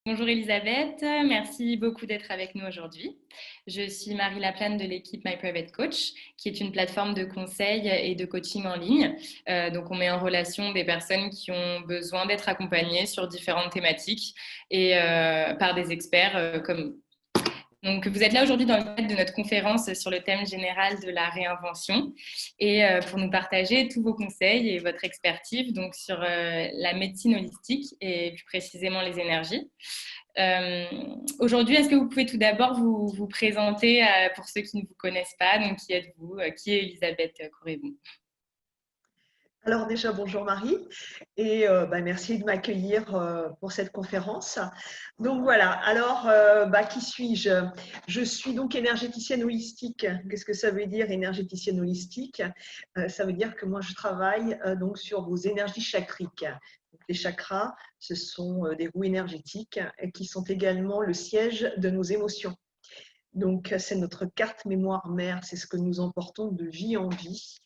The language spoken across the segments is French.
Bonjour Elisabeth, merci beaucoup d'être avec nous aujourd'hui. Je suis Marie Laplane de l'équipe My Private Coach, qui est une plateforme de conseil et de coaching en ligne. Donc on met en relation des personnes qui ont besoin d'être accompagnées sur différentes thématiques et par des experts comme donc, vous êtes là aujourd'hui dans le cadre de notre conférence sur le thème général de la réinvention et pour nous partager tous vos conseils et votre expertise donc sur la médecine holistique et plus précisément les énergies. Aujourd'hui, est-ce que vous pouvez tout d'abord vous présenter pour ceux qui ne vous connaissent pas? Donc, qui êtes-vous? Qui est Elisabeth Courrébon? Alors déjà, bonjour Marie, et merci de m'accueillir pour cette conférence. Donc voilà, alors qui suis-je? Je suis donc énergéticienne holistique. Qu'est-ce que ça veut dire énergéticienne holistique? Ça veut dire que moi je travaille donc sur vos énergies chakriques. Donc, les chakras, ce sont des roues énergétiques qui sont également le siège de nos émotions. Donc c'est notre carte mémoire mère, c'est ce que nous emportons de vie en vie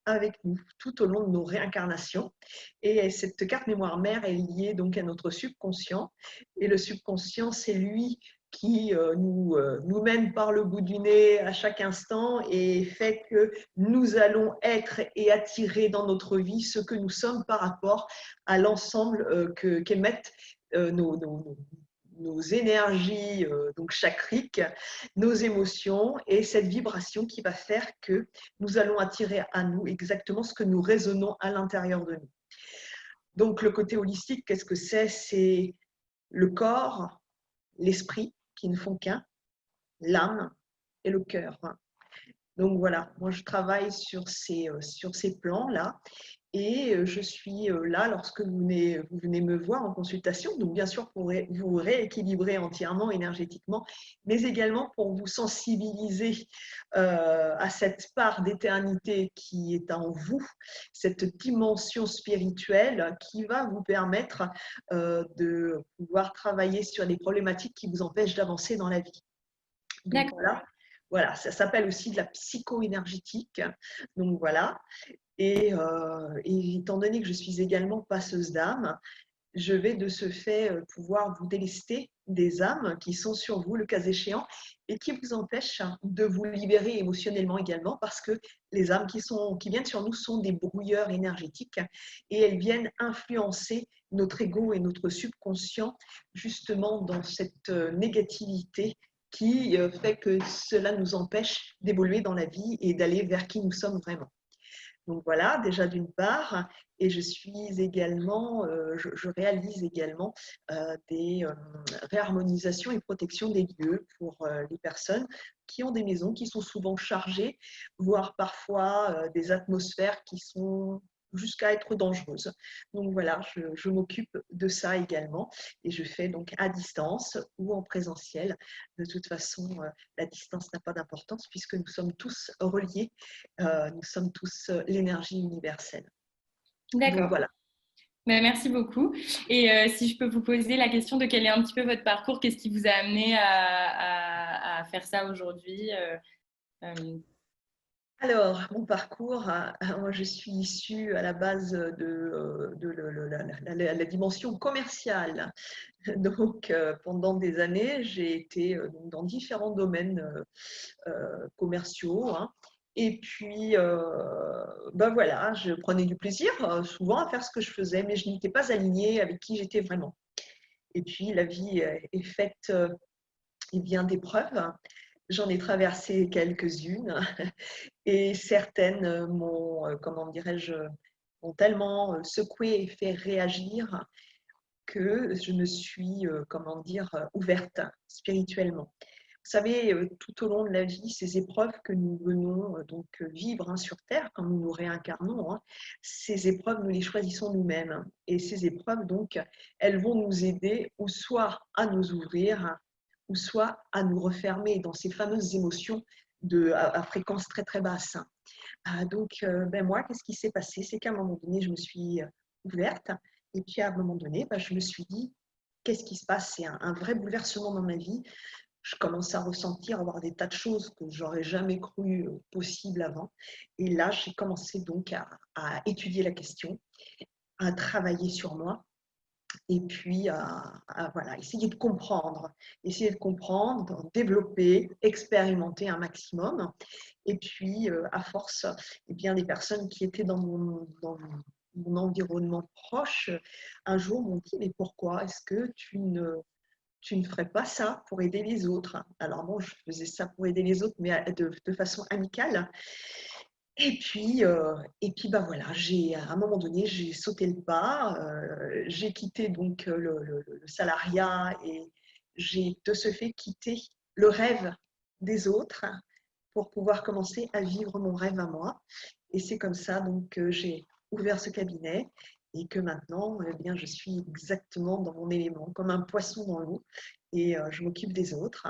avec nous tout au long de nos réincarnations. Et cette carte mémoire mère est liée donc à notre subconscient. Et le subconscient, c'est lui qui nous mène par le bout du nez à chaque instant et fait que nous allons être et attirer dans notre vie ce que nous sommes par rapport à l'ensemble qu'émettent nos énergies donc chakriques, nos émotions et cette vibration qui va faire que nous allons attirer à nous exactement ce que nous raisonnons à l'intérieur de nous. Donc le côté holistique, qu'est-ce que c'est? C'est le corps, l'esprit qui ne font qu'un, l'âme et le cœur. Donc voilà, moi je travaille sur ces plans-là et je suis là lorsque vous venez me voir en consultation, donc bien sûr pour vous rééquilibrer entièrement énergétiquement, mais également pour vous sensibiliser à cette part d'éternité qui est en vous, cette dimension spirituelle qui va vous permettre de pouvoir travailler sur les problématiques qui vous empêchent d'avancer dans la vie. Donc D'accord. voilà, ça s'appelle aussi de la psycho-énergétique. Donc voilà. Et étant donné que je suis également passeuse d'âme, je vais de ce fait pouvoir vous délester des âmes qui sont sur vous, le cas échéant, et qui vous empêchent de vous libérer émotionnellement également, parce que les âmes qui viennent sur nous sont des brouilleurs énergétiques et elles viennent influencer notre ego et notre subconscient justement dans cette négativité qui fait que cela nous empêche d'évoluer dans la vie et d'aller vers qui nous sommes vraiment. Donc voilà, déjà d'une part, et je suis également, je réalise également des réharmonisations et protections des lieux pour les personnes qui ont des maisons qui sont souvent chargées, voire parfois des atmosphères qui sont jusqu'à être dangereuses. Donc voilà, je m'occupe de ça également et je fais donc à distance ou en présentiel. De toute façon, la distance n'a pas d'importance puisque nous sommes tous reliés, nous sommes tous l'énergie universelle. Donc D'accord. voilà. Merci beaucoup. Et si je peux vous poser la question de quel est un petit peu votre parcours, qu'est-ce qui vous a amené à faire ça aujourd'hui? Alors, mon parcours, moi je suis issue à la base de la dimension commerciale. Donc, pendant des années, j'ai été dans différents domaines commerciaux, hein. Et puis, voilà, je prenais du plaisir souvent à faire ce que je faisais, mais je n'étais pas alignée avec qui j'étais vraiment. Et puis, la vie est faite eh bien, d'épreuves. J'en ai traversé quelques-unes et certaines m'ont, comment dirais-je, m'ont tellement secouée et fait réagir que je me suis, comment dire, ouverte spirituellement. Vous savez, tout au long de la vie, ces épreuves que nous venons donc vivre sur Terre, quand nous nous réincarnons, hein, ces épreuves, nous les choisissons nous-mêmes. Et ces épreuves, donc, elles vont nous aider ou soit à nous ouvrir, ou soit à nous refermer dans ces fameuses émotions à fréquence très très basse. Donc, moi, qu'est-ce qui s'est passé? C'est qu'à un moment donné, je me suis ouverte. Et puis, à un moment donné, je me suis dit, qu'est-ce qui se passe? C'est un vrai bouleversement dans ma vie. Je commence à ressentir, avoir des tas de choses que j'aurais jamais cru possibles avant. Et là, j'ai commencé donc à étudier la question, à travailler sur moi Et puis, voilà, essayer de comprendre, développer, expérimenter un maximum. Et puis, à force, eh bien, les personnes qui étaient dans mon environnement proche, un jour m'ont dit, mais pourquoi est-ce que tu ne ferais pas ça pour aider les autres? Alors bon, je faisais ça pour aider les autres, mais de façon amicale. Et puis bah voilà, à un moment donné, j'ai sauté le pas, j'ai quitté donc le salariat et j'ai de ce fait quitté le rêve des autres pour pouvoir commencer à vivre mon rêve à moi. Et c'est comme ça donc que j'ai ouvert ce cabinet et que maintenant, eh bien, je suis exactement dans mon élément, comme un poisson dans l'eau, et je m'occupe des autres.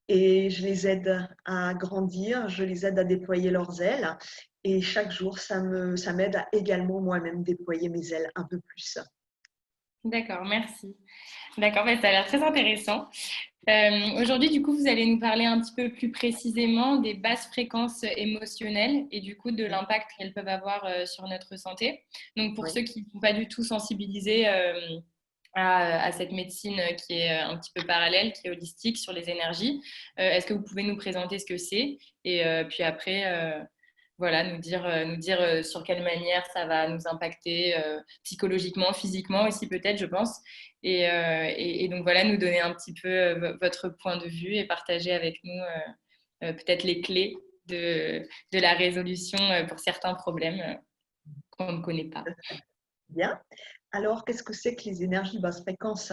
Et je les aide à grandir, je les aide à déployer leurs ailes. Et chaque jour, ça m'aide à également moi-même déployer mes ailes un peu plus. D'accord, merci. D'accord, bah, ça a l'air très intéressant. Aujourd'hui, du coup, vous allez nous parler un petit peu plus précisément des basses fréquences émotionnelles et du coup de Oui, l'impact qu'elles peuvent avoir sur notre santé. Donc, pour oui. ceux qui ne sont pas du tout sensibilisés à cette médecine qui est un petit peu parallèle, qui est holistique sur les énergies, est-ce que vous pouvez nous présenter ce que c'est et puis après, voilà, nous dire sur quelle manière ça va nous impacter psychologiquement, physiquement aussi peut-être, je pense. Et donc voilà, nous donner un petit peu votre point de vue et partager avec nous peut-être les clés de la résolution pour certains problèmes qu'on ne connaît pas. Bien. Alors, qu'est-ce que c'est que les énergies basse fréquence?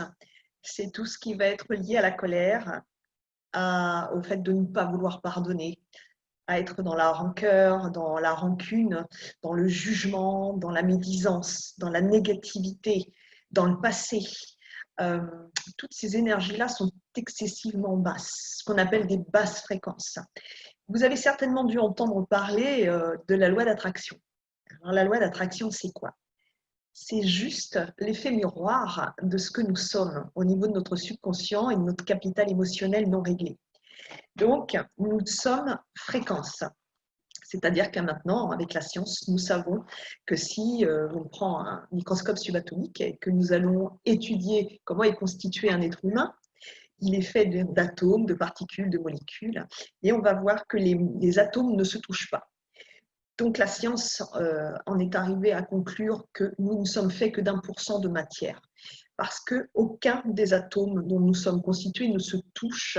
C'est tout ce qui va être lié à la colère, au fait de ne pas vouloir pardonner, à être dans la rancœur, dans la rancune, dans le jugement, dans la médisance, dans la négativité, dans le passé. Euh, Toutes ces énergies-là sont excessivement basses, ce qu'on appelle des basses fréquences. Vous avez certainement dû entendre parler de la loi d'attraction. Alors, la loi d'attraction, c'est quoi? C'est juste l'effet miroir de ce que nous sommes au niveau de notre subconscient et de notre capital émotionnel non réglé. Donc, nous sommes fréquences. C'est-à-dire qu'à maintenant, avec la science, nous savons que si on prend un microscope subatomique et que nous allons étudier comment est constitué un être humain, il est fait d'atomes, de particules, de molécules, et on va voir que les atomes ne se touchent pas. Donc la science en est arrivée à conclure que nous ne sommes faits que d'1% de matière, parce qu'aucun des atomes dont nous sommes constitués ne se touche.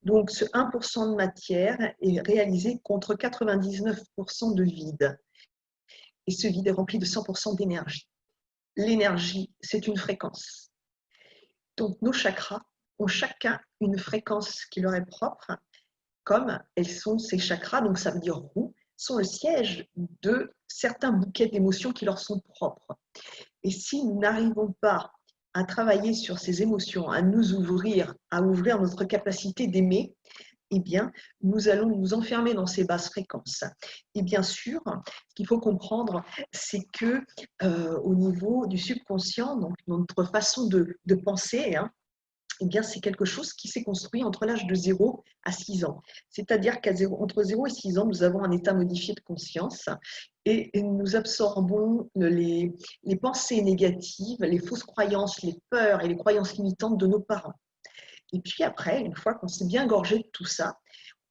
Donc ce 1% de matière est réalisé contre 99% de vide. Et ce vide est rempli de 100% d'énergie. L'énergie, c'est une fréquence. Donc nos chakras ont chacun une fréquence qui leur est propre, comme elles sont ces chakras, donc ça veut dire roux, sont le siège de certains bouquets d'émotions qui leur sont propres. Et si nous n'arrivons pas à travailler sur ces émotions, à nous ouvrir, à ouvrir notre capacité d'aimer, eh bien, nous allons nous enfermer dans ces basses fréquences. Et bien sûr, ce qu'il faut comprendre, c'est que au niveau du subconscient, donc notre façon de penser, hein, eh bien, c'est quelque chose qui s'est construit entre l'âge de 0 à 6 ans. C'est-à-dire qu'entre 0 et 6 ans, nous avons un état modifié de conscience et nous absorbons les pensées négatives, les fausses croyances, les peurs et les croyances limitantes de nos parents. Et puis après, une fois qu'on s'est bien gorgé de tout ça,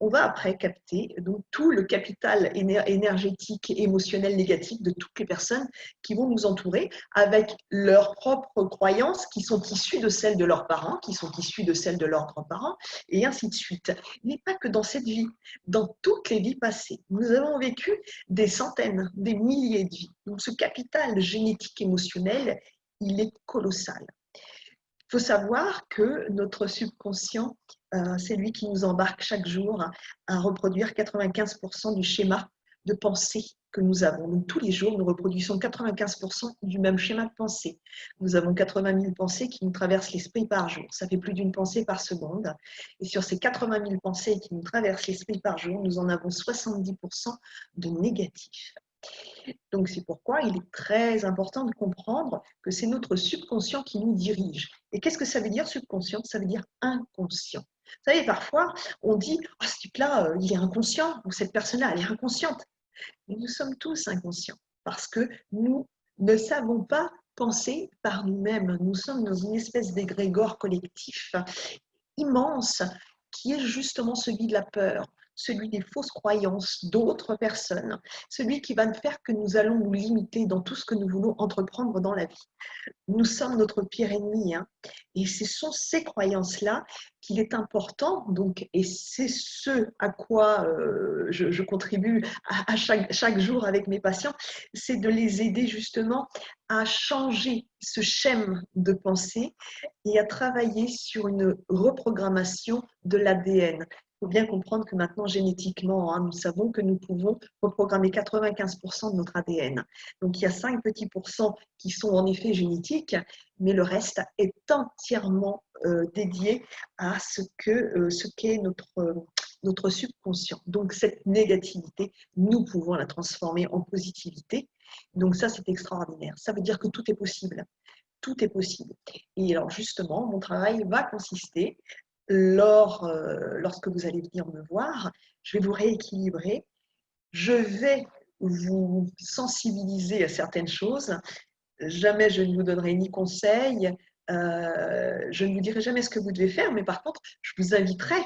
on va après capter donc tout le capital énergétique et émotionnel négatif de toutes les personnes qui vont nous entourer avec leurs propres croyances qui sont issues de celles de leurs parents, qui sont issues de celles de leurs grands-parents, et ainsi de suite. Mais pas que dans cette vie, dans toutes les vies passées. Nous avons vécu des centaines, des milliers de vies. Donc ce capital génétique émotionnel, il est colossal. Il faut savoir que notre subconscient, c'est lui qui nous embarque chaque jour à reproduire 95% du schéma de pensée que nous avons. Donc, tous les jours, nous reproduisons 95% du même schéma de pensée. Nous avons 80 000 pensées qui nous traversent l'esprit par jour. Ça fait plus d'une pensée par seconde. Et sur ces 80 000 pensées qui nous traversent l'esprit par jour, nous en avons 70% de négatifs. Donc, c'est pourquoi il est très important de comprendre que c'est notre subconscient qui nous dirige. Et qu'est-ce que ça veut dire subconscient? Ça veut dire inconscient. Vous savez, parfois, on dit « ce type-là, il est inconscient » ou « cette personne-là, elle est inconsciente ». Mais nous sommes tous inconscients parce que nous ne savons pas penser par nous-mêmes. Nous sommes dans une espèce d'égrégore collectif immense qui est justement celui de la peur, celui des fausses croyances d'autres personnes, celui qui va faire que nous allons nous limiter dans tout ce que nous voulons entreprendre dans la vie. Nous sommes notre pire ennemi, hein. Et ce sont ces croyances-là qu'il est important, donc, et c'est ce à quoi je contribue à chaque jour avec mes patients, c'est de les aider justement à changer ce schème de pensée et à travailler sur une reprogrammation de l'ADN. Il faut bien comprendre que maintenant, génétiquement, hein, nous savons que nous pouvons reprogrammer 95% de notre ADN. Donc, il y a 5 petits pourcents qui sont en effet génétiques, mais le reste est entièrement dédié à ce qu'est notre subconscient. Donc, cette négativité, nous pouvons la transformer en positivité. Donc, ça, c'est extraordinaire. Ça veut dire que tout est possible. Tout est possible. Et alors, justement, mon travail va consister, lorsque vous allez venir me voir, je vais vous rééquilibrer, je vais vous sensibiliser à certaines choses. Jamais je ne vous donnerai ni conseil, je ne vous dirai jamais ce que vous devez faire, mais par contre, je vous inviterai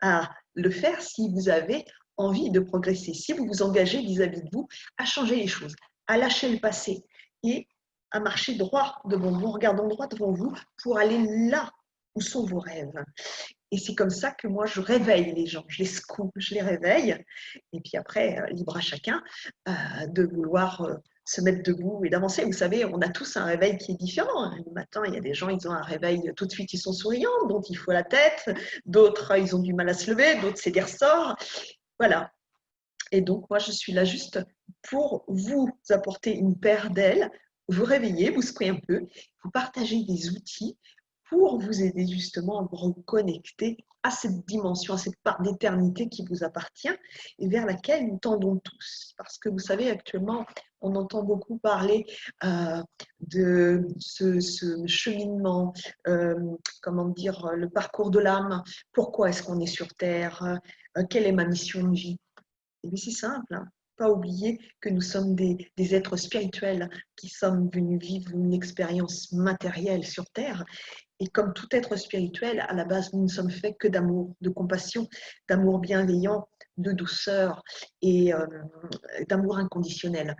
à le faire si vous avez envie de progresser, si vous vous engagez vis-à-vis de vous à changer les choses, à lâcher le passé et à marcher droit devant vous, en regardant droit devant vous pour aller là où sont vos rêves. Et c'est comme ça que moi, je réveille les gens, je les secoue, je les réveille. Et puis après, libre à chacun de vouloir se mettre debout et d'avancer. Vous savez, on a tous un réveil qui est différent. Le matin, il y a des gens, ils ont un réveil, tout de suite, ils sont souriants, d'autres, il faut la tête, d'autres, ils ont du mal à se lever, d'autres, c'est des ressorts. Voilà. Et donc, moi, je suis là juste pour vous apporter une paire d'ailes, vous réveiller, vous secouer un peu, vous partager des outils pour vous aider justement à vous reconnecter à cette dimension, à cette part d'éternité qui vous appartient et vers laquelle nous tendons tous. Parce que vous savez, actuellement, on entend beaucoup parler de ce cheminement, comment dire, le parcours de l'âme. Pourquoi est-ce qu'on est sur Terre? Quelle est ma mission de vie? Et bien, c'est simple, hein. Pas oublier que nous sommes des êtres spirituels qui sommes venus vivre une expérience matérielle sur Terre. Et comme tout être spirituel, à la base, nous ne sommes faits que d'amour, de compassion, d'amour bienveillant, de douceur et d'amour inconditionnel.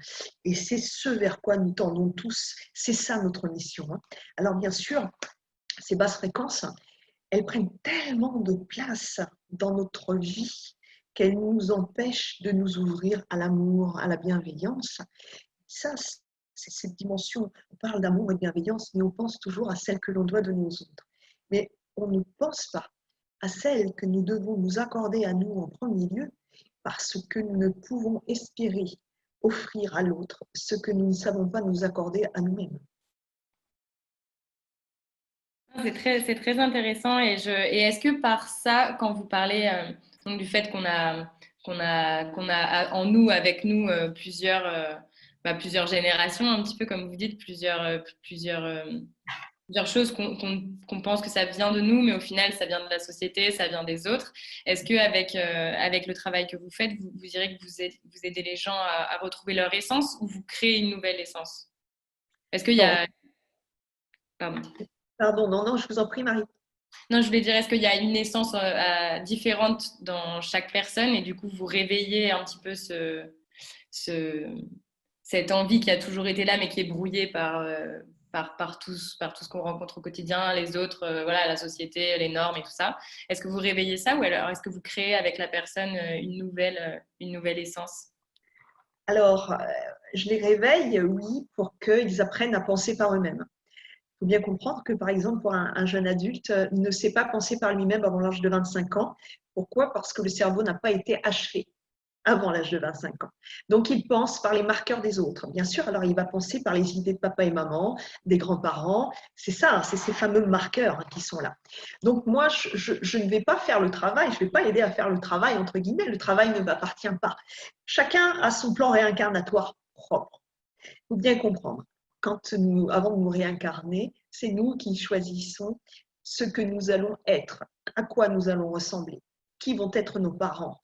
Et c'est ce vers quoi nous tendons tous. C'est ça notre mission, hein. Alors bien sûr, ces basses fréquences, elles prennent tellement de place dans notre vie qu'elles nous empêchent de nous ouvrir à l'amour, à la bienveillance. Ça, c'est cette dimension. On parle d'amour et de bienveillance, mais on pense toujours à celle que l'on doit donner aux autres. Mais on ne pense pas à celle que nous devons nous accorder à nous en premier lieu, parce que nous ne pouvons espérer offrir à l'autre ce que nous ne savons pas nous accorder à nous-mêmes. C'est très intéressant et est-ce que par ça, quand vous parlez donc du fait qu'on a en nous, avec nous, plusieurs générations, un petit peu comme vous dites, plusieurs choses qu'on pense que ça vient de nous, mais au final, ça vient de la société, ça vient des autres. Est-ce qu'avec avec le travail que vous faites, vous direz que vous aidez les gens à retrouver leur essence ou vous créez une nouvelle essence? Est-ce qu'il y Non, a... Pardon. pardon, non, non, je vous en prie, Marie. Non, je voulais dire, est-ce qu'il y a une essence différente dans chaque personne et du coup, vous réveillez un petit peu ce, cette envie qui a toujours été là, mais qui est brouillée par tout ce qu'on rencontre au quotidien, les autres, voilà, la société, les normes et tout ça. Est-ce que vous réveillez ça ou alors est-ce que vous créez avec la personne une nouvelle essence? Alors, je les réveille, oui, pour qu'ils apprennent à penser par eux-mêmes. Il faut bien comprendre que, par exemple, pour un jeune adulte, il ne sait pas penser par lui-même avant l'âge de 25 ans. Pourquoi? Parce que le cerveau n'a pas été achevé avant l'âge de 25 ans. Donc, il pense par les marqueurs des autres. Bien sûr, alors il va penser par les idées de papa et maman, des grands-parents. C'est ça, c'est ces fameux marqueurs qui sont là. Donc, moi, je ne vais pas faire le travail, je ne vais pas aider à faire le travail, entre guillemets. Le travail ne m'appartient pas. Chacun a son plan réincarnatoire propre. Il faut bien comprendre. Avant de nous réincarner, c'est nous qui choisissons ce que nous allons être, à quoi nous allons ressembler, qui vont être nos parents,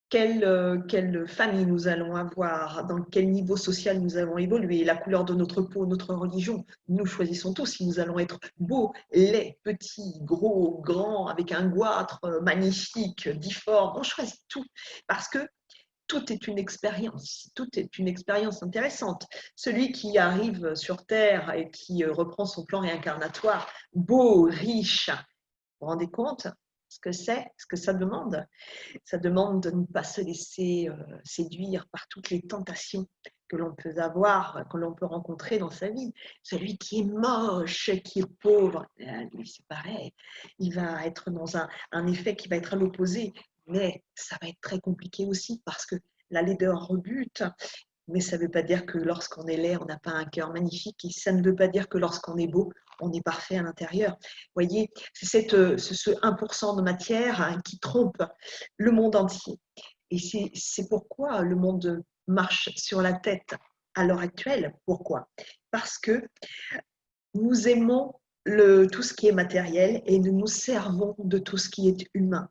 quelle famille nous allons avoir, dans quel niveau social nous allons évoluer, la couleur de notre peau, notre religion. Nous choisissons tous si nous allons être beaux, laids, petits, gros, grands, avec un goitre magnifique, difforme. On choisit tout parce que tout est une expérience intéressante. Celui qui arrive sur Terre et qui reprend son plan réincarnatoire, beau, riche, vous vous rendez compte ce que c'est, ce que ça demande? Ça demande de ne pas se laisser séduire par toutes les tentations que l'on peut avoir, que l'on peut rencontrer dans sa vie. Celui qui est moche, qui est pauvre, lui c'est pareil. Il va être dans un effet qui va être à l'opposé, mais ça va être très compliqué aussi parce que la laideur rebute. Mais ça ne veut pas dire que lorsqu'on est laid, on n'a pas un cœur magnifique. Et ça ne veut pas dire que lorsqu'on est beau, on est parfait à l'intérieur. Vous voyez, c'est ce 1% de matière qui trompe le monde entier. Et c'est pourquoi le monde marche sur la tête à l'heure actuelle. Pourquoi? Parce que nous aimons tout ce qui est matériel et nous nous servons de tout ce qui est humain.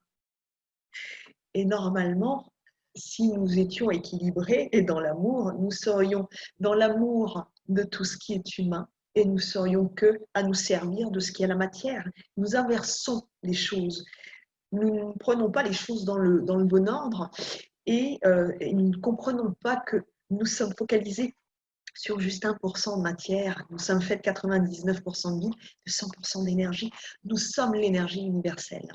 Et normalement, si nous étions équilibrés et dans l'amour, nous serions dans l'amour de tout ce qui est humain et nous serions que à nous servir de ce qui est la matière. Nous inversons les choses. Nous ne prenons pas les choses dans le bon ordre et nous ne comprenons pas que nous sommes focalisés sur juste 1% de matière. Nous sommes faits de 99% de vie, de 100% d'énergie. Nous sommes l'énergie universelle.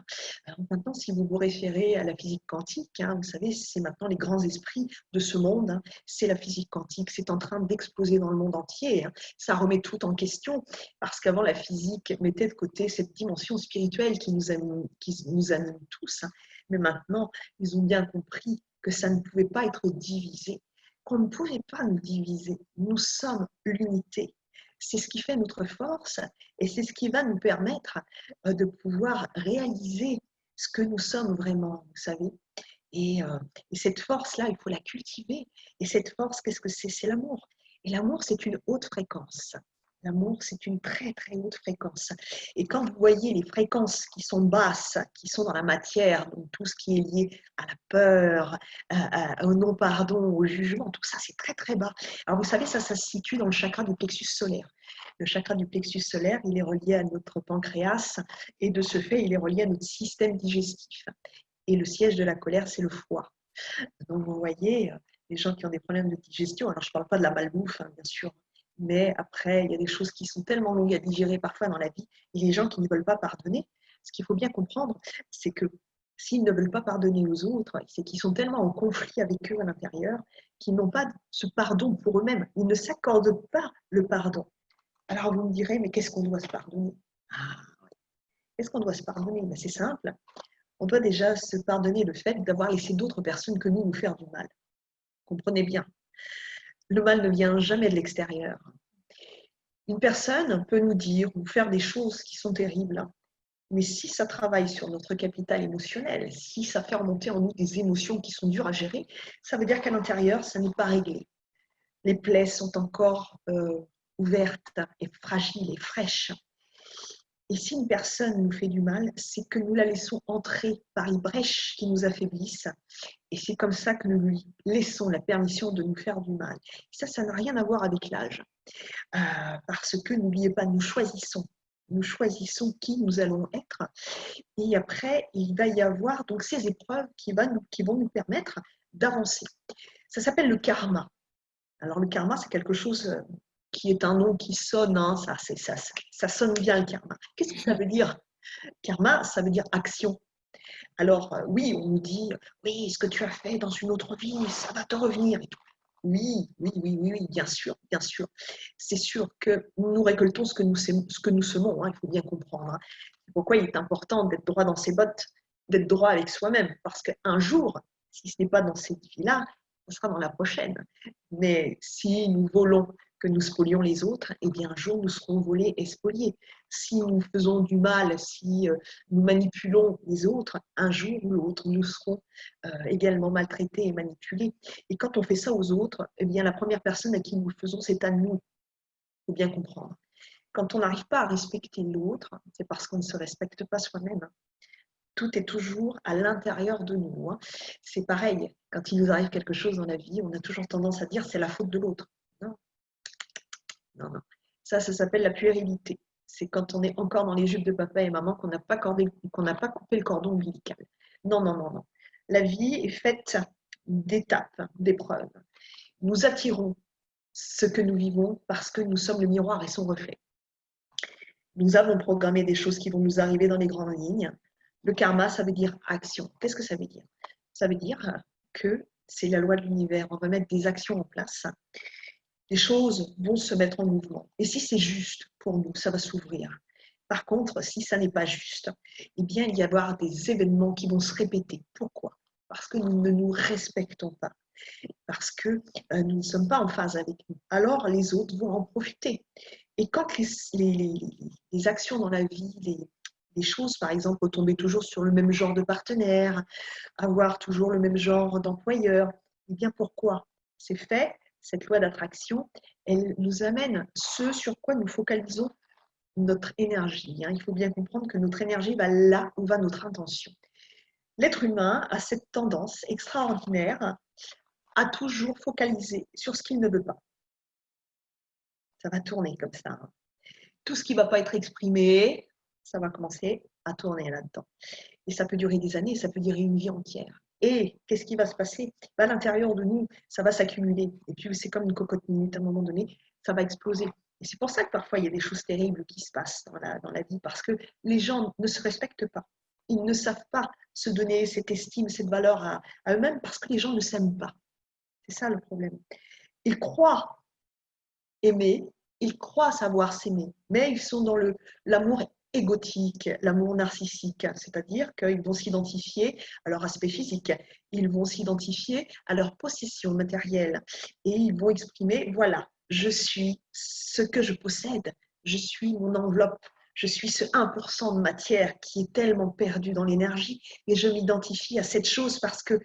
Alors maintenant, si vous vous référez à la physique quantique, vous savez, c'est maintenant les grands esprits de ce monde. C'est la physique quantique. C'est en train d'exploser dans le monde entier. Ça remet tout en question parce qu'avant, la physique mettait de côté cette dimension spirituelle qui nous anime tous. Mais maintenant, ils ont bien compris que ça ne pouvait pas être divisé, qu'on ne pouvait pas nous diviser. Nous sommes l'unité. C'est ce qui fait notre force et c'est ce qui va nous permettre de pouvoir réaliser ce que nous sommes vraiment, vous savez. Et cette force-là, il faut la cultiver. Et cette force, qu'est-ce que c'est? C'est l'amour. Et l'amour, c'est une haute fréquence. L'amour, c'est une très, très haute fréquence. Et quand vous voyez les fréquences qui sont basses, qui sont dans la matière, donc tout ce qui est lié à la peur, au non-pardon, au jugement, tout ça, c'est très, très bas. Alors, vous savez, ça se situe dans le chakra du plexus solaire. Le chakra du plexus solaire, il est relié à notre pancréas et de ce fait, il est relié à notre système digestif. Et le siège de la colère, c'est le foie. Donc, vous voyez, les gens qui ont des problèmes de digestion, alors je ne parle pas de la malbouffe, bien sûr, mais après, il y a des choses qui sont tellement longues à digérer parfois dans la vie, et les gens qui ne veulent pas pardonner, ce qu'il faut bien comprendre, c'est que s'ils ne veulent pas pardonner aux autres, c'est qu'ils sont tellement en conflit avec eux à l'intérieur qu'ils n'ont pas ce pardon pour eux-mêmes. Ils ne s'accordent pas le pardon. Alors vous me direz, mais qu'est-ce qu'on doit se pardonner? Qu'est-ce qu'on doit se pardonner? Ben, c'est simple. On doit déjà se pardonner le fait d'avoir laissé d'autres personnes que nous faire du mal. Comprenez bien, le mal ne vient jamais de l'extérieur. Une personne peut nous dire ou faire des choses qui sont terribles, mais si ça travaille sur notre capital émotionnel, si ça fait remonter en nous des émotions qui sont dures à gérer, ça veut dire qu'à l'intérieur, ça n'est pas réglé. Les plaies sont encore ouvertes et fragiles et fraîches. Et si une personne nous fait du mal, c'est que nous la laissons entrer par les brèches qui nous affaiblissent. Et c'est comme ça que nous lui laissons la permission de nous faire du mal. Et ça n'a rien à voir avec l'âge. Parce que, n'oubliez pas, nous choisissons. Nous choisissons qui nous allons être. Et après, il va y avoir donc ces épreuves qui vont nous permettre d'avancer. Ça s'appelle le karma. Alors, le karma, c'est quelque chose qui est un nom qui sonne, ça sonne bien le karma. Qu'est-ce que ça veut dire? Karma, ça veut dire action. Alors, oui, on nous dit, oui, ce que tu as fait dans une autre vie, ça va te revenir et tout. Oui, bien sûr, bien sûr. C'est sûr que nous récoltons ce que nous semons, il faut bien comprendre. C'est pourquoi il est important d'être droit dans ses bottes, d'être droit avec soi-même, parce qu'un jour, si ce n'est pas dans cette vie-là, ce sera dans la prochaine. Mais si nous volons que nous spolions les autres, eh bien un jour nous serons volés et spoliés. Si nous faisons du mal, si nous manipulons les autres, un jour ou l'autre, nous serons également maltraités et manipulés. Et quand on fait ça aux autres, eh bien la première personne à qui nous le faisons, c'est à nous. Il faut bien comprendre. Quand on n'arrive pas à respecter l'autre, c'est parce qu'on ne se respecte pas soi-même. Tout est toujours à l'intérieur de nous, hein. C'est pareil, quand il nous arrive quelque chose dans la vie, on a toujours tendance à dire c'est la faute de l'autre. Non, non, non. Ça s'appelle la puérilité. C'est quand on est encore dans les jupes de papa et maman qu'on n'a pas coupé le cordon ombilical. Non, non, non, non. La vie est faite d'étapes, d'épreuves. Nous attirons ce que nous vivons parce que nous sommes le miroir et son reflet. Nous avons programmé des choses qui vont nous arriver dans les grandes lignes. Le karma, ça veut dire action. Qu'est-ce que ça veut dire? Ça veut dire que c'est la loi de l'univers. On va mettre des actions en place. Les choses vont se mettre en mouvement. Et si c'est juste pour nous, ça va s'ouvrir. Par contre, si ça n'est pas juste, eh bien, il y avoir des événements qui vont se répéter. Pourquoi? Parce que nous ne nous respectons pas, parce que nous ne sommes pas en phase avec nous. Alors, les autres vont en profiter. Et quand les actions dans la vie, les choses, par exemple, retomber toujours sur le même genre de partenaire, avoir toujours le même genre d'employeur, eh bien, pourquoi? C'est fait, cette loi d'attraction, elle nous amène ce sur quoi nous focalisons notre énergie, hein. Il faut bien comprendre que notre énergie va là où va notre intention. L'être humain a cette tendance extraordinaire à toujours focaliser sur ce qu'il ne veut pas. Ça va tourner comme ça, hein. Tout ce qui ne va pas être exprimé, ça va commencer à tourner là-dedans. Et ça peut durer des années, ça peut durer une vie entière. Et qu'est-ce qui va se passer? À l'intérieur de nous, ça va s'accumuler. Et puis, c'est comme une cocotte minute, à un moment donné, ça va exploser. Et c'est pour ça que parfois, il y a des choses terribles qui se passent dans la vie, parce que les gens ne se respectent pas. Ils ne savent pas se donner cette estime, cette valeur à eux-mêmes, parce que les gens ne s'aiment pas. C'est ça le problème. Ils croient aimer, ils croient savoir s'aimer, mais ils sont dans l'amour égotique, l'amour narcissique, c'est-à-dire qu'ils vont s'identifier à leur aspect physique, ils vont s'identifier à leur possession matérielle et ils vont exprimer, voilà, je suis ce que je possède, je suis mon enveloppe, je suis ce 1% de matière qui est tellement perdu dans l'énergie et je m'identifie à cette chose parce que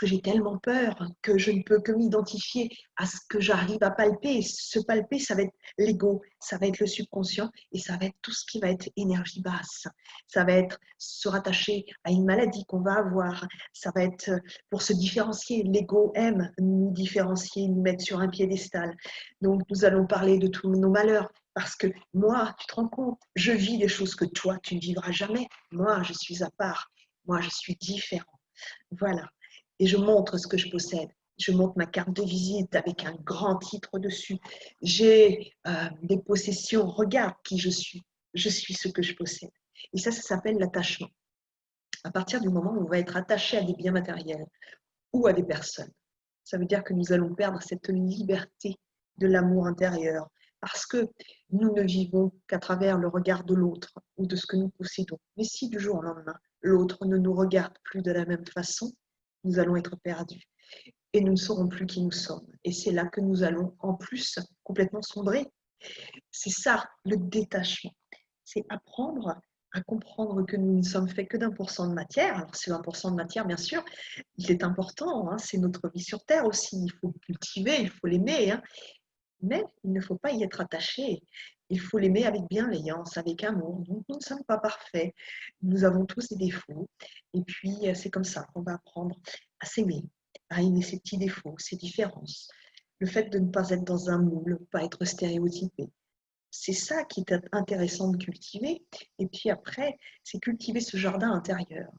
j'ai tellement peur que je ne peux que m'identifier à ce que j'arrive à palper. Ce palper, ça va être l'ego, ça va être le subconscient et ça va être tout ce qui va être énergie basse. Ça va être se rattacher à une maladie qu'on va avoir. Ça va être pour se différencier. L'ego aime nous différencier, nous mettre sur un piédestal. Donc, nous allons parler de tous nos malheurs. Parce que moi, tu te rends compte, je vis des choses que toi, tu ne vivras jamais. Moi, je suis à part. Moi, je suis différent. Voilà. Et je montre ce que je possède. Je montre ma carte de visite avec un grand titre dessus. J'ai des possessions. Regarde qui je suis. Je suis ce que je possède. Et ça s'appelle l'attachement. À partir du moment où on va être attaché à des biens matériels ou à des personnes, ça veut dire que nous allons perdre cette liberté de l'amour intérieur parce que nous ne vivons qu'à travers le regard de l'autre ou de ce que nous possédons. Mais si du jour au lendemain, l'autre ne nous regarde plus de la même façon, nous allons être perdus et nous ne saurons plus qui nous sommes. Et c'est là que nous allons en plus complètement sombrer. C'est ça le détachement. C'est apprendre à comprendre que nous ne sommes faits que d'1% de matière. Alors ce 1% de matière, bien sûr, il est important, hein, c'est notre vie sur Terre aussi. Il faut cultiver, il faut l'aimer, hein, mais il ne faut pas y être attaché. Il faut l'aimer avec bienveillance, avec amour. Donc, nous ne sommes pas parfaits. Nous avons tous des défauts. Et puis, c'est comme ça qu'on va apprendre à s'aimer, à aimer ses petits défauts, ses différences. Le fait de ne pas être dans un moule, pas être stéréotypé. C'est ça qui est intéressant de cultiver. Et puis après, c'est cultiver ce jardin intérieur.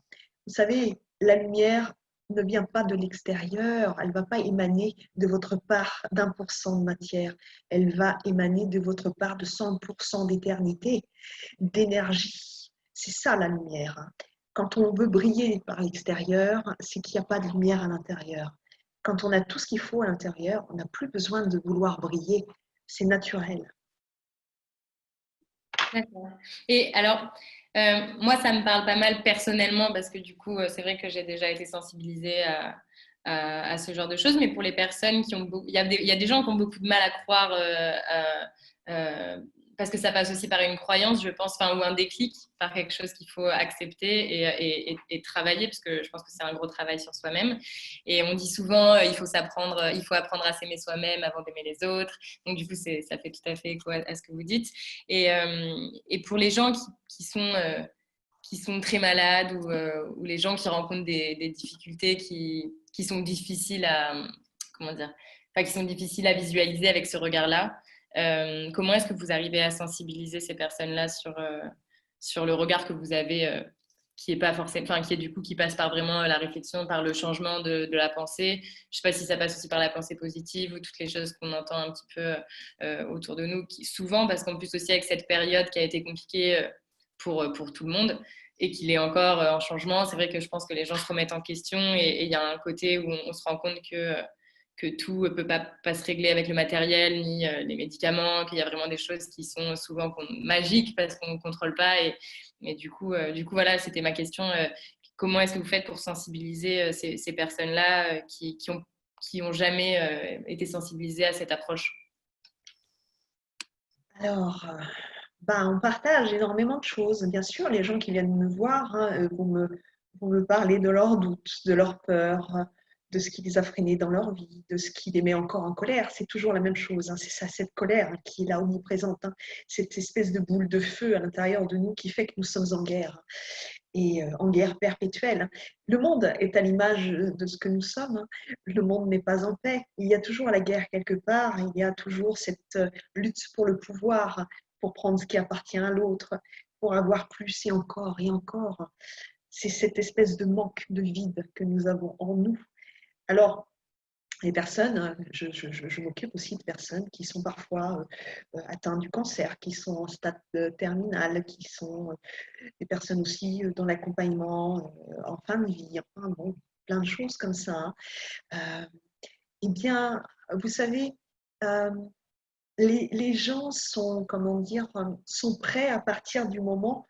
Vous savez, la lumière ne vient pas de l'extérieur, elle ne va pas émaner de votre part d'1% de matière, elle va émaner de votre part de 100% d'éternité, d'énergie. C'est ça la lumière, hein. Quand on veut briller par l'extérieur, c'est qu'il n'y a pas de lumière à l'intérieur. Quand on a tout ce qu'il faut à l'intérieur, on n'a plus besoin de vouloir briller, c'est naturel. D'accord. Et alors, moi, ça me parle pas mal personnellement parce que du coup, c'est vrai que j'ai déjà été sensibilisée à ce genre de choses. Mais pour les personnes qui ont il y a des gens qui ont beaucoup de mal à croire parce que ça passe aussi par une croyance, je pense, enfin, ou un déclic, par quelque chose qu'il faut accepter et travailler, parce que je pense que c'est un gros travail sur soi-même. Et on dit souvent, il faut apprendre à s'aimer soi-même avant d'aimer les autres. Donc du coup, ça fait tout à fait écho à ce que vous dites. Et pour les gens qui qui sont très malades ou les gens qui rencontrent des difficultés qui sont difficiles à, comment dire, enfin, qui sont difficiles à visualiser avec ce regard-là. Comment est-ce que vous arrivez à sensibiliser ces personnes-là sur le regard que vous avez qui est pas forcément, enfin qui est du coup qui passe par vraiment la réflexion, par le changement de la pensée. Je sais pas si ça passe aussi par la pensée positive ou toutes les choses qu'on entend un petit peu autour de nous, souvent parce qu'en plus aussi avec cette période qui a été compliquée pour tout le monde et qu'il est encore en changement, c'est vrai que je pense que les gens se remettent en question et il y a un côté où on se rend compte que tout ne peut pas se régler avec le matériel ni les médicaments, qu'il y a vraiment des choses qui sont souvent magiques parce qu'on ne contrôle pas. Et du coup, voilà, c'était ma question. Comment est-ce que vous faites pour sensibiliser ces personnes-là qui ont jamais été sensibilisées à cette approche? Alors, on partage énormément de choses. Bien sûr, les gens qui viennent me voir vont me parler de leurs doutes, de leurs peurs, de ce qui les a freinés dans leur vie, de ce qui les met encore en colère. C'est toujours la même chose. C'est ça, cette colère qui est là omniprésente. Cette espèce de boule de feu à l'intérieur de nous qui fait que nous sommes en guerre et en guerre perpétuelle. Le monde est à l'image de ce que nous sommes. Le monde n'est pas en paix. Il y a toujours la guerre quelque part. Il y a toujours cette lutte pour le pouvoir, pour prendre ce qui appartient à l'autre, pour avoir plus et encore et encore. C'est cette espèce de manque, de vide que nous avons en nous. Alors, les personnes, je m'occupe aussi de personnes qui sont parfois atteintes du cancer, qui sont en stade terminal, qui sont des personnes aussi dans l'accompagnement en fin de vie, enfin, bon, plein de choses comme ça. Eh bien, vous savez, euh, les gens sont, comment dire, sont prêts à partir du moment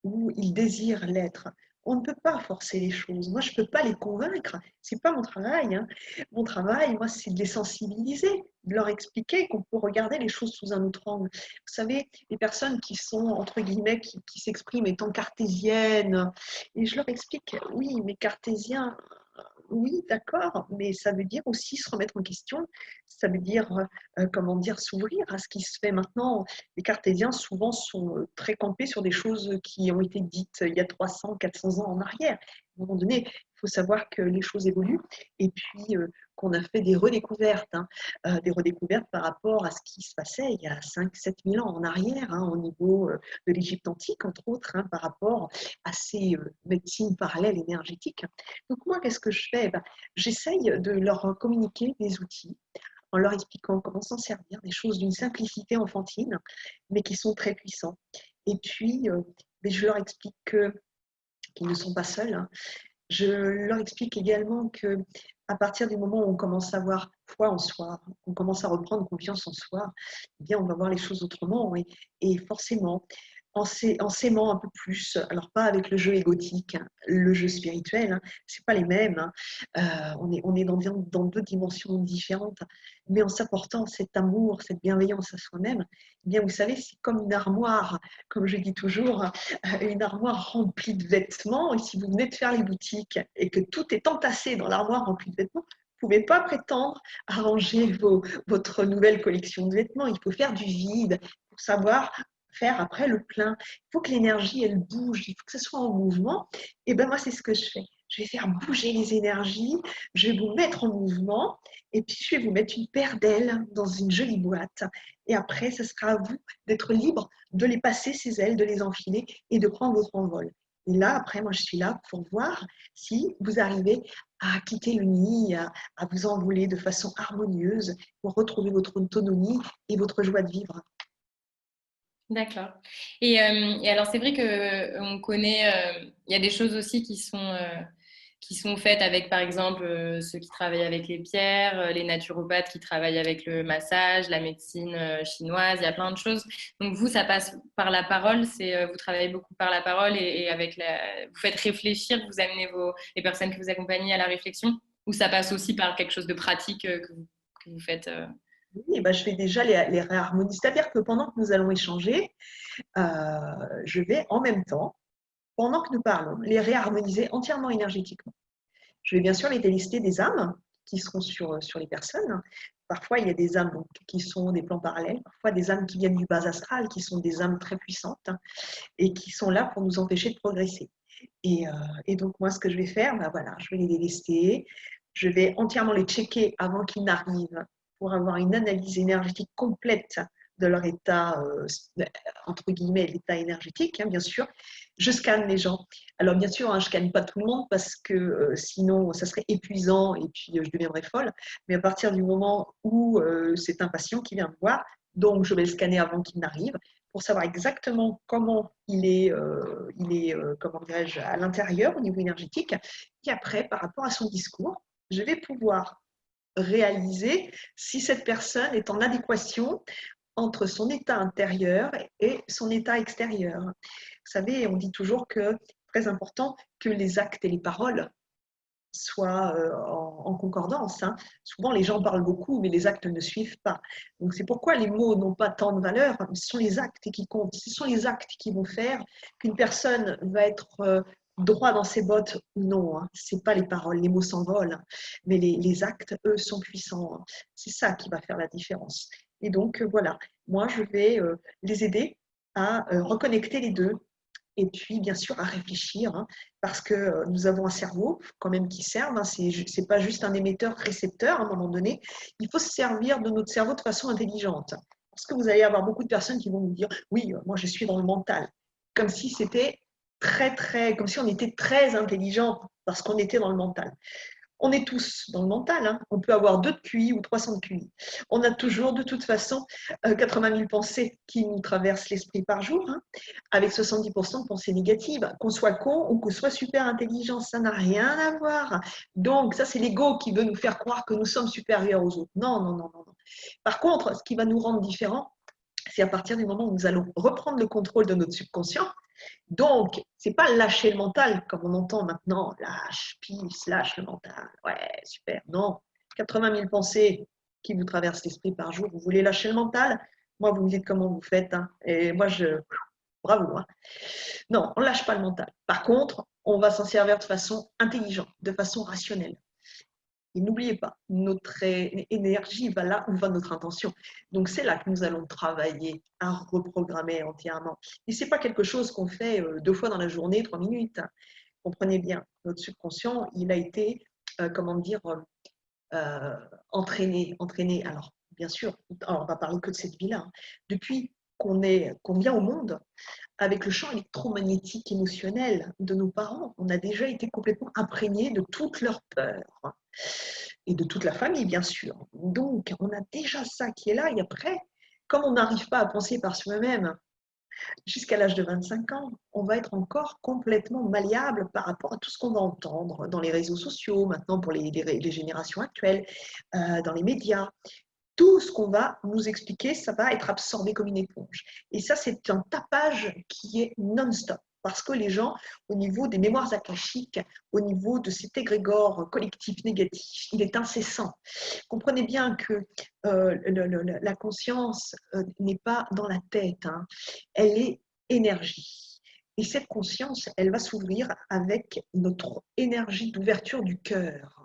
où ils désirent l'être. On ne peut pas forcer les choses. Moi, je ne peux pas les convaincre. Ce n'est pas mon travail. Hein. Mon travail, moi, c'est de les sensibiliser, de leur expliquer qu'on peut regarder les choses sous un autre angle. Vous savez, les personnes qui sont, entre guillemets, qui s'expriment étant cartésiennes, et je leur explique, oui, mais cartésien, oui, d'accord, mais ça veut dire aussi se remettre en question, ça veut dire, comment dire, s'ouvrir à ce qui se fait maintenant. Les cartésiens, souvent, sont très campés sur des choses qui ont été dites il y a 300, 400 ans en arrière. À un moment donné, il faut savoir que les choses évoluent et puis qu'on a fait des redécouvertes, hein, des redécouvertes par rapport à ce qui se passait il y a 5 7 000 ans en arrière, hein, au niveau de l'Égypte antique, entre autres, hein, par rapport à ces médecines parallèles énergétiques. Donc moi, qu'est-ce que je fais? J'essaye de leur communiquer des outils en leur expliquant comment s'en servir, des choses d'une simplicité enfantine, mais qui sont très puissants. Et puis, je leur explique qu'ils ne sont pas seuls. Hein. Je leur explique également que à partir du moment où on commence à avoir foi en soi, on commence à reprendre confiance en soi, eh bien, on va voir les choses autrement. Et forcément, en s'aimant un peu plus, alors pas avec le jeu égotique, hein, le jeu spirituel, hein, c'est pas les mêmes. Hein. On est dans deux dimensions différentes, mais en s'apportant cet amour, cette bienveillance à soi-même, eh bien, vous savez, c'est comme une armoire, comme je dis toujours, une armoire remplie de vêtements. Et si vous venez de faire les boutiques et que tout est entassé dans l'armoire remplie de vêtements, vous ne pouvez pas prétendre à ranger votre nouvelle collection de vêtements. Il faut faire du vide pour savoir faire après le plein. Il faut que l'énergie, elle bouge, il faut que ce soit en mouvement. Et bien moi, c'est ce que je fais. Je vais faire bouger les énergies, je vais vous mettre en mouvement et puis je vais vous mettre une paire d'ailes dans une jolie boîte. Et après, ce sera à vous d'être libre de les passer, ces ailes, de les enfiler et de prendre votre envol. Et là, après, moi, je suis là pour voir si vous arrivez à quitter le nid, à vous envoler de façon harmonieuse pour retrouver votre autonomie et votre joie de vivre. D'accord. Et alors, c'est vrai qu'on connaît, il y a des choses aussi qui sont faites avec, par exemple, ceux qui travaillent avec les pierres, les naturopathes qui travaillent avec le massage, la médecine chinoise, il y a plein de choses. Donc, vous, ça passe par la parole, vous travaillez beaucoup par la parole et avec vous faites réfléchir, vous amenez les personnes que vous accompagnez à la réflexion, ou ça passe aussi par quelque chose de pratique que vous faites Oui, je vais déjà les réharmoniser. C'est-à-dire que pendant que nous allons échanger, je vais en même temps, pendant que nous parlons, les réharmoniser entièrement énergétiquement. Je vais bien sûr les délester des âmes qui seront sur les personnes Parfois, il y a des âmes donc, qui sont des plans parallèles, parfois des âmes qui viennent du bas astral, qui sont des âmes très puissantes hein, et qui sont là pour nous empêcher de progresser. Et donc, moi, ce que je vais faire, ben voilà, je vais les délester, je vais entièrement les checker avant qu'ils n'arrivent pour avoir une analyse énergétique complète de leur état, entre guillemets, l'état énergétique, hein, bien sûr. Je scanne les gens. Alors, bien sûr, hein, je ne scanne pas tout le monde parce que sinon, ça serait épuisant et puis je deviendrais folle. Mais à partir du moment où c'est un patient qui vient me voir, donc je vais le scanner avant qu'il n'arrive pour savoir exactement comment il est comment dirais-je, à l'intérieur au niveau énergétique. Et après, par rapport à son discours, je vais pouvoir réaliser si cette personne est en adéquation entre son état intérieur et son état extérieur. Vous savez, on dit toujours que c'est très important que les actes et les paroles soient en concordance. Hein. Souvent, les gens parlent beaucoup, mais les actes ne suivent pas. Donc, c'est pourquoi les mots n'ont pas tant de valeur. Ce sont les actes qui comptent. Ce sont les actes qui vont faire qu'une personne va être droit dans ses bottes ou non. Hein. Ce n'est pas les paroles, les mots s'envolent. Hein. Mais les actes, eux, sont puissants. Hein. C'est ça qui va faire la différence. Et donc, voilà, moi, je vais les aider à reconnecter les deux et puis, bien sûr, à réfléchir, hein, parce que nous avons un cerveau quand même qui serve. Hein, ce n'est pas juste un émetteur-récepteur à un moment donné. Il faut se servir de notre cerveau de façon intelligente. Parce que vous allez avoir beaucoup de personnes qui vont nous dire « Oui, moi, je suis dans le mental ». Comme si c'était comme si on était très intelligent parce qu'on était dans le mental. On est tous dans le mental, hein. On peut avoir 2 de QI ou 300 de QI. On a toujours, de toute façon, 80 000 pensées qui nous traversent l'esprit par jour, hein, avec 70% de pensées négatives. Qu'on soit con ou qu'on soit super intelligent, ça n'a rien à voir. Donc, ça, c'est l'ego qui veut nous faire croire que nous sommes supérieurs aux autres. Non, non, non, non. Par contre, ce qui va nous rendre différents, c'est à partir du moment où nous allons reprendre le contrôle de notre subconscient. Donc, ce n'est pas lâcher le mental, comme on entend maintenant, lâche, pisse, lâche le mental. Ouais, super. Non, 80 000 pensées qui vous traversent l'esprit par jour, vous voulez lâcher le mental? Moi, vous me dites comment vous faites. Hein. Et moi, bravo. Hein. Non, on ne lâche pas le mental. Par contre, on va s'en servir de façon intelligente, de façon rationnelle. Et n'oubliez pas, notre énergie va là où va notre intention. Donc, c'est là que nous allons travailler à reprogrammer entièrement. Et ce n'est pas quelque chose qu'on fait 2 fois dans la journée, 3 minutes. Comprenez bien, notre subconscient, il a été, comment dire, entraîné. Alors, bien sûr, alors on va parler que de cette vie-là. Hein. Depuis qu'on vient au monde, avec le champ électromagnétique émotionnel de nos parents, on a déjà été complètement imprégné de toutes leurs peurs et de toute la famille, bien sûr. Donc, on a déjà ça qui est là. Et après, comme on n'arrive pas à penser par soi-même jusqu'à l'âge de 25 ans, on va être encore complètement malléable par rapport à tout ce qu'on va entendre dans les réseaux sociaux, maintenant pour les générations actuelles, dans les médias. Tout ce qu'on va nous expliquer, ça va être absorbé comme une éponge. Et ça, c'est un tapage qui est non-stop. Parce que les gens, au niveau des mémoires akashiques, au niveau de cet égrégore collectif négatif, il est incessant. Comprenez bien que la conscience n'est pas dans la tête, hein. Elle est énergie. Et cette conscience, elle va s'ouvrir avec notre énergie d'ouverture du cœur.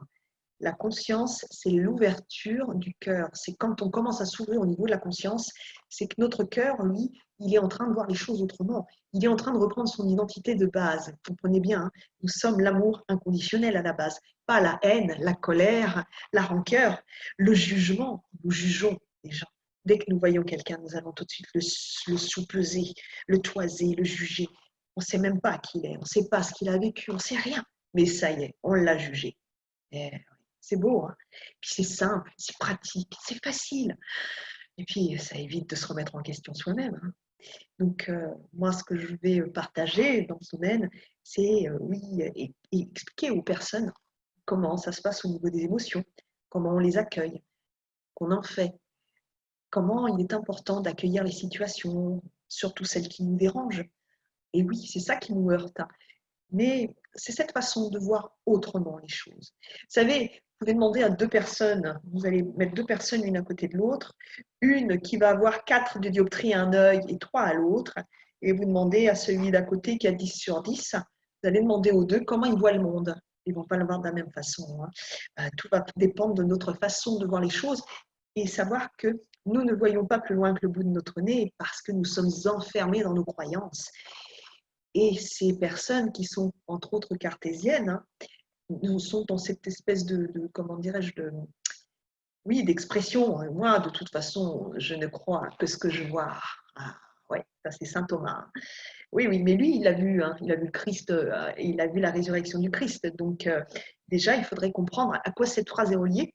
La conscience, c'est l'ouverture du cœur. C'est quand on commence à s'ouvrir au niveau de la conscience, c'est que notre cœur, lui, il est en train de voir les choses autrement. Il est en train de reprendre son identité de base. Vous comprenez bien, hein, nous sommes l'amour inconditionnel à la base. Pas la haine, la colère, la rancœur, le jugement. Nous jugeons les gens. Dès que nous voyons quelqu'un, nous allons tout de suite le sous-peser, le toiser, le juger. On ne sait même pas qui il est, on ne sait pas ce qu'il a vécu, on ne sait rien. Mais ça y est, on l'a jugé. Et c'est beau, hein. Puis c'est simple, c'est pratique, c'est facile. Et puis, ça évite de se remettre en question soi-même. Hein. Donc, moi, ce que je vais partager dans ce domaine, c'est, oui, et expliquer aux personnes comment ça se passe au niveau des émotions, comment on les accueille, qu'on en fait, comment il est important d'accueillir les situations, surtout celles qui nous dérangent. Et oui, c'est ça qui nous heurte. Hein. Mais c'est cette façon de voir autrement les choses. Vous savez, vous pouvez demander à 2 personnes, vous allez mettre 2 personnes l'une à côté de l'autre, une qui va avoir 4 de dioptrie à un œil et 3 à l'autre, et vous demandez à celui d'à côté qui a 10 sur 10, vous allez demander aux deux comment ils voient le monde. Ils ne vont pas le voir de la même façon. Hein. Tout va dépendre de notre façon de voir les choses et savoir que nous ne voyons pas plus loin que le bout de notre nez parce que nous sommes enfermés dans nos croyances. Et ces personnes qui sont, entre autres, cartésiennes, hein, nous sont dans cette espèce comment dirais-je, oui, d'expression. Moi, de toute façon, je ne crois que ce que je vois. Ah, ouais, ça c'est saint Thomas. Oui, oui, mais lui, il a vu, hein, il a vu le Christ, il a vu la résurrection du Christ. Donc, déjà, il faudrait comprendre à quoi cette phrase est reliée.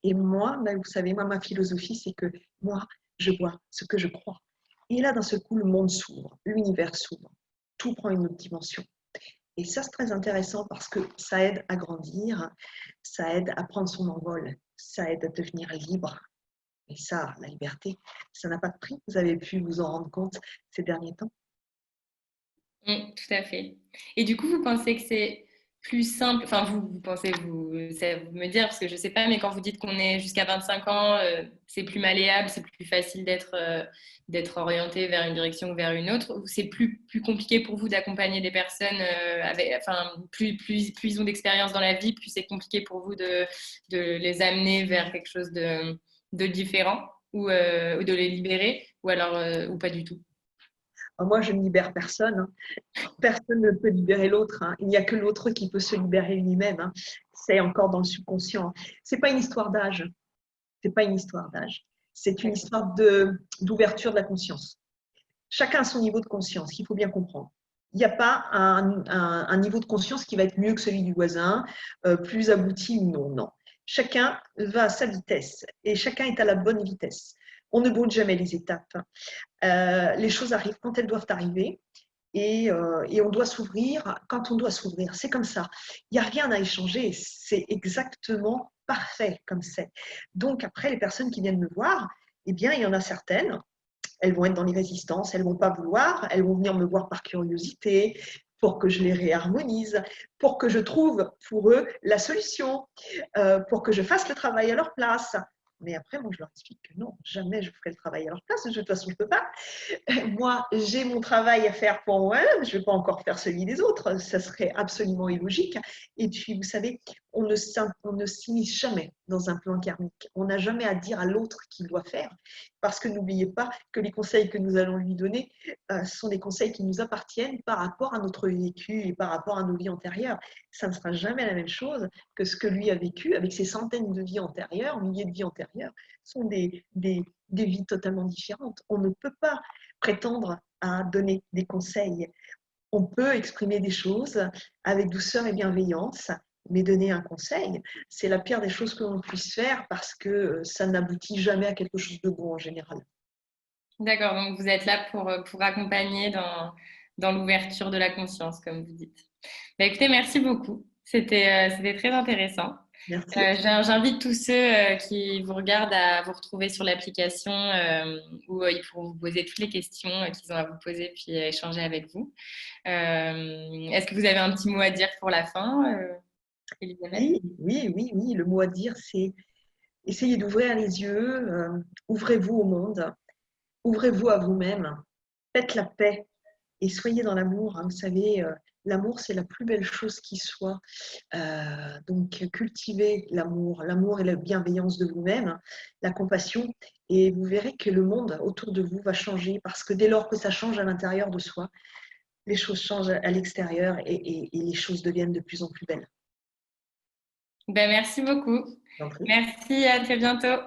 Et moi, ben, vous savez, moi, ma philosophie, c'est que moi, je vois ce que je crois. Et là, d'un seul coup, le monde s'ouvre, l'univers s'ouvre, tout prend une autre dimension. Et ça, c'est très intéressant parce que ça aide à grandir, ça aide à prendre son envol, ça aide à devenir libre. Et ça, la liberté, ça n'a pas de prix. Vous avez pu vous en rendre compte ces derniers temps. Tout à fait. Et du coup, vous pensez que c'est plus simple, enfin vous pensez, vous me dire, parce que je ne sais pas, mais quand vous dites qu'on est jusqu'à 25 ans, c'est plus malléable, c'est plus facile d'être orienté vers une direction ou vers une autre, ou c'est plus compliqué pour vous d'accompagner des personnes, enfin, plus ils ont d'expérience dans la vie, plus c'est compliqué pour vous de les amener vers quelque chose de différent ou de les libérer, ou alors ou pas du tout? Moi, je ne libère personne, hein. Personne ne peut libérer l'autre, hein. Il n'y a que l'autre qui peut se libérer lui-même, hein. C'est encore dans le subconscient. C'est pas une histoire d'âge. C'est pas une histoire d'âge. C'est une histoire d'ouverture de la conscience. Chacun a son niveau de conscience, qu'il faut bien comprendre. Il n'y a pas un niveau de conscience qui va être mieux que celui du voisin, plus abouti ou non, non. Chacun va à sa vitesse et chacun est à la bonne vitesse. On ne brûle jamais les étapes. Les choses arrivent quand elles doivent arriver et on doit s'ouvrir quand on doit s'ouvrir. C'est comme ça. Il n'y a rien à échanger. C'est exactement parfait comme c'est. Donc après, les personnes qui viennent me voir, eh bien, il y en a certaines, elles vont être dans les résistances, elles ne vont pas vouloir, elles vont venir me voir par curiosité, pour que je les réharmonise, pour que je trouve pour eux la solution, pour que je fasse le travail à leur place. Mais après, moi, je leur explique que non, jamais je ferai le travail à leur place. De toute façon, je ne peux pas. Moi, j'ai mon travail à faire pour moi-même. Je ne vais pas encore faire celui des autres. Ça serait absolument illogique. Et puis, vous savez, on ne s'immisce jamais dans un plan karmique. On n'a jamais à dire à l'autre qu'il doit faire. Parce que n'oubliez pas que les conseils que nous allons lui donner sont des conseils qui nous appartiennent par rapport à notre vécu et par rapport à nos vies antérieures. Ça ne sera jamais la même chose que ce que lui a vécu avec ses centaines de vies antérieures, milliers de vies antérieures. Ce sont des vies totalement différentes. On ne peut pas prétendre à donner des conseils. On peut exprimer des choses avec douceur et bienveillance, mais donner un conseil, c'est la pire des choses que l'on puisse faire parce que ça n'aboutit jamais à quelque chose de bon en général. D'accord, donc vous êtes là pour accompagner dans l'ouverture de la conscience, comme vous dites. Bah, écoutez, merci beaucoup. C'était très intéressant. Merci. J'invite tous ceux qui vous regardent à vous retrouver sur l'application où ils pourront vous poser toutes les questions qu'ils ont à vous poser puis échanger avec vous. Est-ce que vous avez un petit mot à dire pour la fin, Elisabeth? Oui, oui, oui, oui. Le mot à dire, c'est essayez d'ouvrir les yeux, ouvrez-vous au monde, ouvrez-vous à vous-même, faites la paix et soyez dans l'amour. Hein. Vous savez, l'amour, c'est la plus belle chose qui soit. Donc, cultivez l'amour, l'amour et la bienveillance de vous-même, la compassion, et vous verrez que le monde autour de vous va changer parce que dès lors que ça change à l'intérieur de soi, les choses changent à l'extérieur et les choses deviennent de plus en plus belles. Ben, merci beaucoup. J'en prie. Merci, à très bientôt.